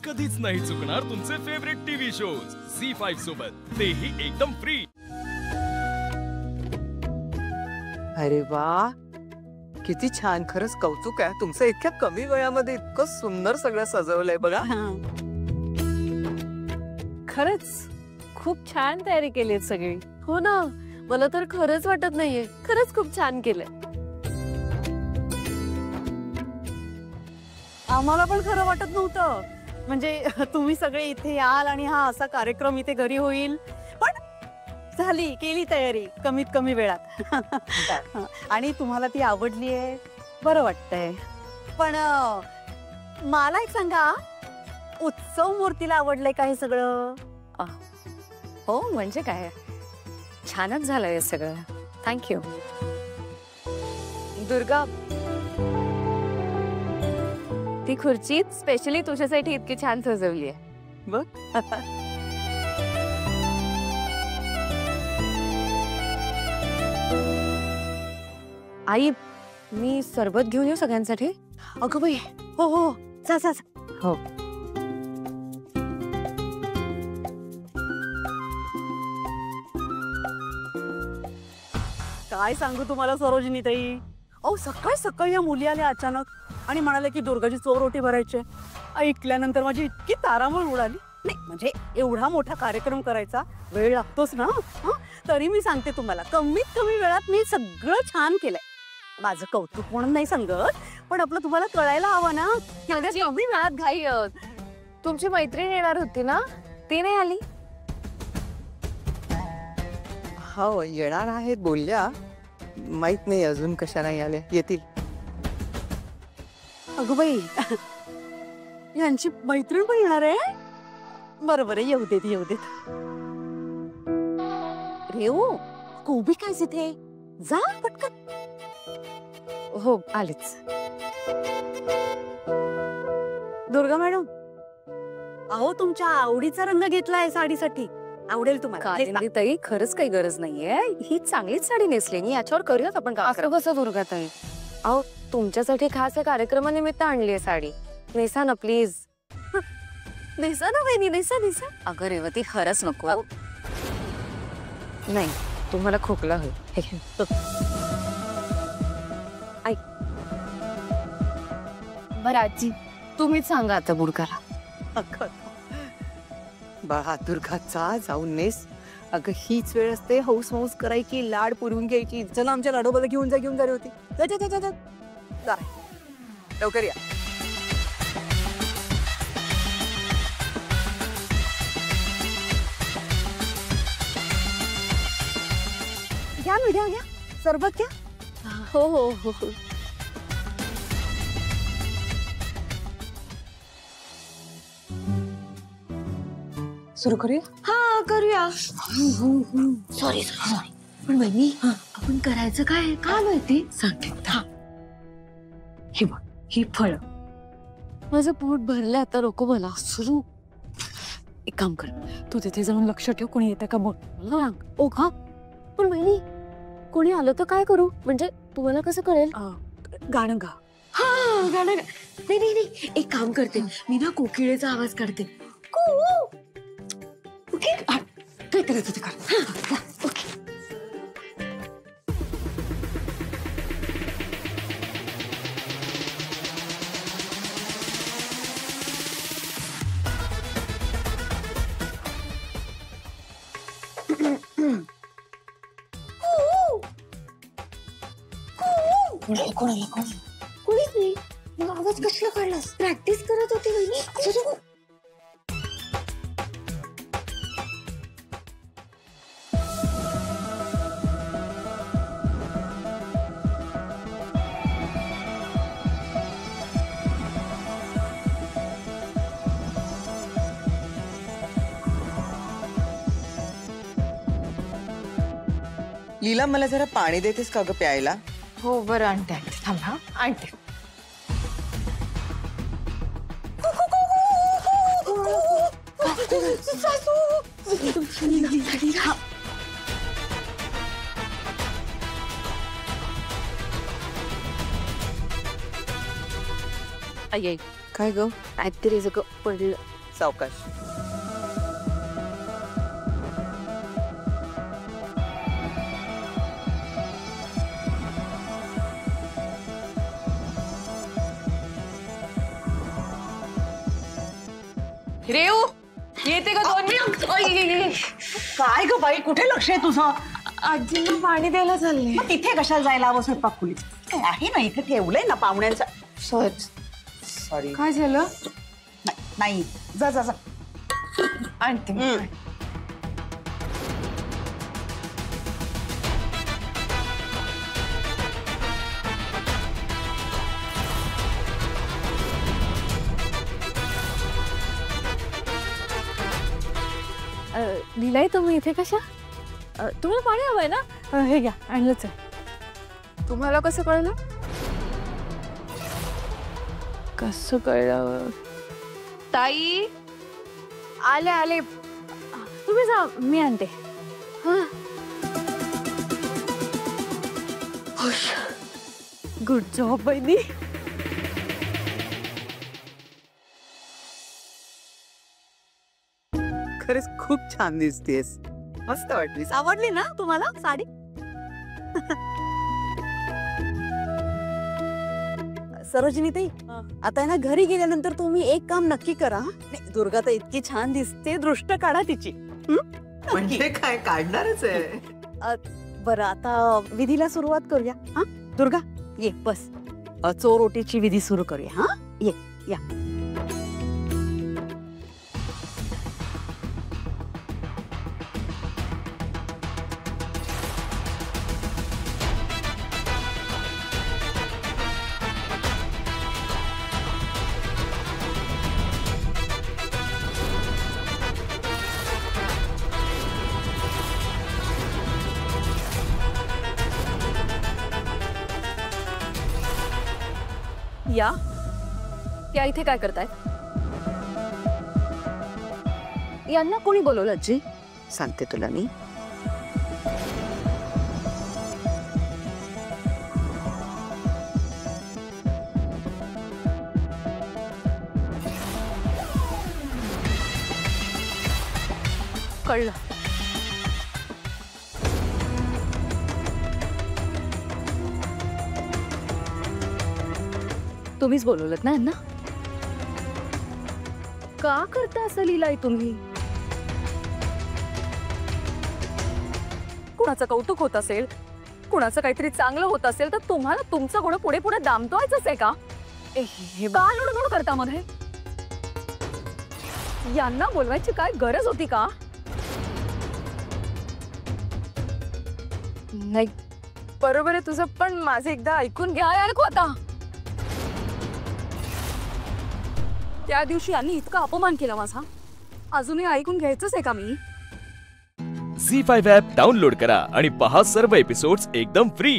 कधीच नाही चुकणार तुमचे फेवरेट टीव्ही शोज झी5 सोबत, तेही एकदम फ्री। अरे वा, किती छान! खरंच कौतुक आहे तुमचं, इतक्या कमी वयामध्ये इतकं सुंदर सगळं सजवलंय बघा। खरंच खूप छान तयारी केली सगळी। हो ना, मला तर खरंच वाटत नाहीये, खरंच खूप छान केलंय। आम्हाला पण खरं वाटत नव्हतं, म्हणजे तुम्ही सगळे इथे याल आणि हा असा कार्यक्रम इथे घरी होईल, पण झाली, केली तयारी कमीत कमी वेळात। आणि तुम्हाला ती आवडली आहे, बरं वाटतंय। पण मला एक सांगा, उत्सव मूर्तीला आवडलंय का हे सगळं? हो म्हणजे काय, छानच झालंय हे सगळं, थँक्यू। दुर्गा, ती खुर्ची स्पेशली तुझ्यासाठी इतकी छान सजवली आहे बघ। आई, मी सरबत घेऊन येऊ सगळ्यांसाठी? अगं बाई, हो हो, जा जा। हो। काय सांगू तुम्हाला सरोजिनी ताई, अहो सकाळ सकाळी या मुली आल्या अचानक आणि म्हणाले की दुर्गाची चोरोटी भरायचे। ऐकल्यानंतर माझी इतकी तारांबळ उडाली। नाही म्हणजे एवढा मोठा कार्यक्रम करायचा वेळ लागतोच ना, तरी मी सांगते तुम्हाला, कमीत कमी वेळात मी सगळं छान केलंय। माझं कौतुक म्हणून नाही सांगत, पण आपलं तुम्हाला कळायला हवं ना, कमी वेळात घाई। तुमची मैत्रीण येणार होती ना, ती नाही आली? हो, येणार आहेत बोलल्या, माहित नाही अजून कशा नाही आल्या, येतील। अगं बाई, यांची मैत्रीण पण येणार आहे? बरोबर आहे, येऊ देत येऊ देत। रेऊ, उभी काय तिथे, जा पटकन। हो आलेच। दुर्गा मॅडम, अहो तुमच्या आवडीचा रंग घेतलाय साडीसाठी, आवडेल तुम्हाला। ताई खरंच काही गरज नाहीये, ही चांगलीच साडी नेसली, याच्यावर करूयात आपण कार्यक्रम। कसं दुर्गा ताई, अहो तुमच्यासाठी खास या कार्यक्रमानिमित्त आणली आहे साडी, नेसा ना प्लीज। नेसा ना वहिनी, नेसा नेसा। अगं रेवती, खरंच नको। नाही, तुम्हाला खोकला होईल। ऐक बरं आजी, तुम्हीच सांगा आता बुडकाला। बाळा दुर्गाचा जाऊन नेस, अगं हीच वेळ असते हौस मौस करायची, लाड पुरवून घ्यायची। चला आमच्या लाडोबाला घेऊन जा होती, जा लवकर या। घ्या ना, घ्या सरबत घ्या। हो हो हो। सुरू करूया? हा करूया। सॉरी सॉरी, पण बहिणी आपण करायचं काय का माहिती सांगते। हे बघ, ही फळ, माझं पोट भरलं आता, नको मला सुरू। एक काम कर, तू तिथे जाऊन लक्ष ठेव, कोणी येतं का बघ। ओ हा, पण बहिणी कोणी आलं तर काय करू, म्हणजे तुम्हाला कसं कळेल? गाणं गा। हा गाणं गा। नाही नाही नाही, एक काम करते मी ना, कोकिळेचा आवाज काढते। ओके, काय करायचं ते कर। ओके। कोणाला कोणीच नाही, मग आवाज कसला काढलास? प्रॅक्टिस करत होती बहिणी। लीला, मला जरा पाणी देतेस का ग प्यायला? हो बरं, आणते आणते, थांब हा, आणते। काय ग? काहीतरी सगळं पडलं. सावकाश. रेऊ येते का 2 मिनिट? काय ग बाई, कुठे लक्ष आहे तुझं? आजींना पाणी द्यायला चालले. मग तिथे कशाला जायला हवं स्वयंपाक खोलीत? आहे ना, इथे ठेवलंय ना पाहुण्यांचा. सॉरी. काय झालं? नाही, जा जा जा. आणते मी. दिलाय तुम्ही इथे कशा? तुम्हाला पाणी हवंय ना? हे घ्या, आणलंच आहे. तुम्हाला कसं कळलं? कसं कळलं? ताई आले आले. तुम्ही जा, मी आणते. गुड जॉब बहिणी. खरंच खूप छान दिसतेस. मस्त वाटलीस. आवडली ना तुम्हाला साडी? सरोजिनी ताई, आता ना घरी गेल्यानंतर तुम्ही एक काम नक्की करा. नाही, दुर्गा तर इतकी छान दिसते, दृष्ट काढा तिची. म्हणजे काय काढणारच आहे. बरं, आता विधीला सुरुवात करूया. हा दुर्गा, ये बस. चोरोटीची विधी सुरू करूया. हा ये या. या त्या इथे काय करताय? यांना कोणी बोलवलं आजी? सांगते तुला मी. कळलं. तुम्हीच बोलवलत ना यांना? का करता असं लिहिलंय तुम्ही? कुणाचं कौतुक होत असेल, कुणाचं काहीतरी चांगलं होत असेल तर तुम्हाला तुमचं गुण पुढे पुढे दामतोयच आहे का? का लुडबुड करता मध्ये? यांना बोलवायची काय गरज होती का? नाही, बरोबर आहे तुझं, पण माझं एकदा ऐकून घ्या. ऐकू आता. त्या दिवशी यांनी इतका अपमान केला माझा, अजूनही ऐकून घ्यायचंच आहे का मी? झी5 ॲप डाउनलोड करा आणि पहा सर्व एपिसोड्स एकदम फ्री.